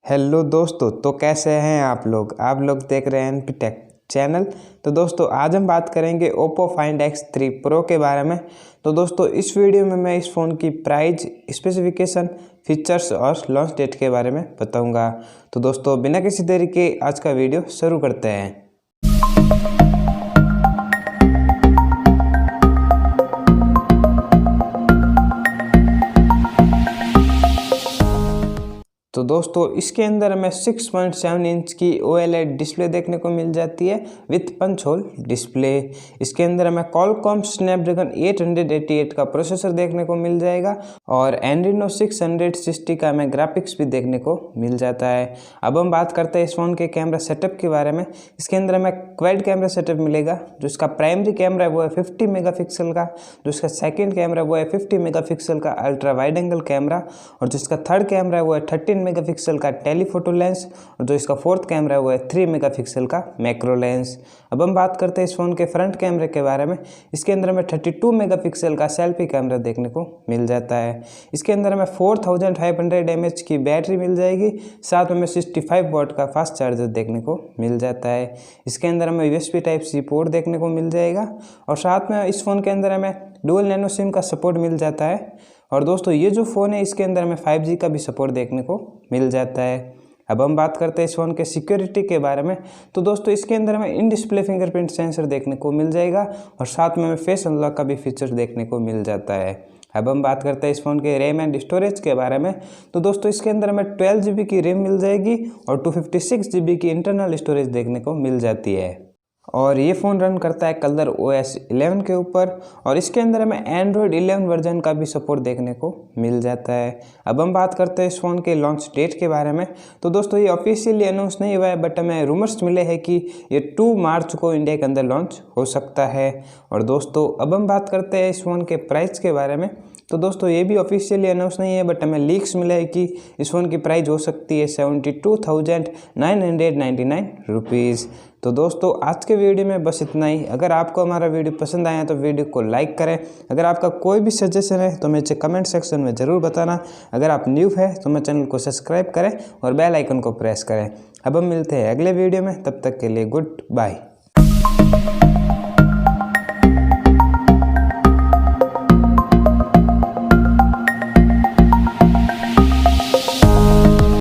Hello दोस्तों, तो कैसे हैं आप लोग देख रहे हैं टेक चैनल। तो दोस्तों आज हम बात करेंगे Oppo Find X3 Pro के बारे में। तो दोस्तों इस वीडियो में मैं इस फ़ोन की प्राइस, स्पेसिफिकेशन, फीचर्स और लॉन्च डेट के बारे में बताऊंगा। तो दोस्तों बिना किसी देरी के आज का वीडियो शुरू करते हैं। तो दोस्तों इसके अंदर हमें 6.7 इंच की OLED डिस्प्ले देखने को मिल जाती है विथ पंच होल डिस्प्ले। इसके अंदर हमें Qualcomm Snapdragon 888 का प्रोसेसर देखने को मिल जाएगा और Adreno 660 का हमें ग्राफिक्स भी देखने को मिल जाता है। अब हम बात करते हैं इस फ़ोन के कैमरा सेटअप के बारे में। इसके अंदर हमें क्वाड कैमरा सेटअप मिलेगा। जो इसका प्राइमरी कैमरा है वो है 50 मेगापिक्सल का, जो इसका सेकेंड कैमरा वो है 50 मेगापिक्सल का अल्ट्रा वाइड एंगल कैमरा, और जो इसका थर्ड कैमरा है वो है 13 मेगापिक्सल का टेलीफोटो लेंस, और जो इसका फोर्थ कैमरा है वो है 3 मेगापिक्सल का मैक्रो लेंस। अब हम बात करते हैं इस फ़ोन के फ्रंट कैमरे के बारे में। इसके अंदर हमें 32 मेगापिक्सल का सेल्फी कैमरा देखने को मिल जाता है। इसके अंदर हमें 4500 mAh की बैटरी मिल जाएगी, साथ में 65 वाट का फास्ट चार्जर देखने को मिल जाता है। इसके अंदर हमें USB Type-C पोर्ट देखने को मिल जाएगा, और साथ में इस फ़ोन के अंदर हमें डुअल नैनो सिम का सपोर्ट मिल जाता है। और दोस्तों ये जो फ़ोन है इसके अंदर हमें 5G का भी सपोर्ट देखने को मिल जाता है। अब हम बात करते हैं इस फ़ोन के सिक्योरिटी के बारे में। तो दोस्तों इसके अंदर हमें इन डिस्प्ले फिंगरप्रिंट सेंसर देखने को मिल जाएगा, और साथ में हमें फेस अनलॉक का भी फीचर देखने को मिल जाता है। अब हम बात करते हैं इस फ़ोन के रैम एंड स्टोरेज के बारे में। तो दोस्तों इसके अंदर हमें 12 GB की रैम मिल जाएगी और 256 GB की इंटरनल स्टोरेज देखने को मिल जाती है। और ये फ़ोन रन करता है कलर OS 11 के ऊपर, और इसके अंदर हमें Android 11 वर्जन का भी सपोर्ट देखने को मिल जाता है। अब हम बात करते हैं इस फ़ोन के लॉन्च डेट के बारे में। तो दोस्तों ये ऑफिशियली अनाउंस नहीं हुआ है, बट हमें रूमर्स मिले हैं कि ये 2 मार्च को इंडिया के अंदर लॉन्च हो सकता है। और दोस्तों अब हम बात करते हैं इस फ़ोन के प्राइस के बारे में। तो दोस्तों ये भी ऑफिशियली अनाउंस नहीं है, बट हमें लीक्स मिला है कि इस फ़ोन की प्राइस हो सकती है 72,999 रुपीज़। तो दोस्तों आज के वीडियो में बस इतना ही। अगर आपको हमारा वीडियो पसंद आया तो वीडियो को लाइक करें। अगर आपका कोई भी सजेशन है तो मुझे कमेंट सेक्शन में ज़रूर बताना। अगर आप न्यू है तो मेरे चैनल को सब्सक्राइब करें और बेल आइकन को प्रेस करें। अब हम मिलते हैं अगले वीडियो में, तब तक के लिए गुड बाय।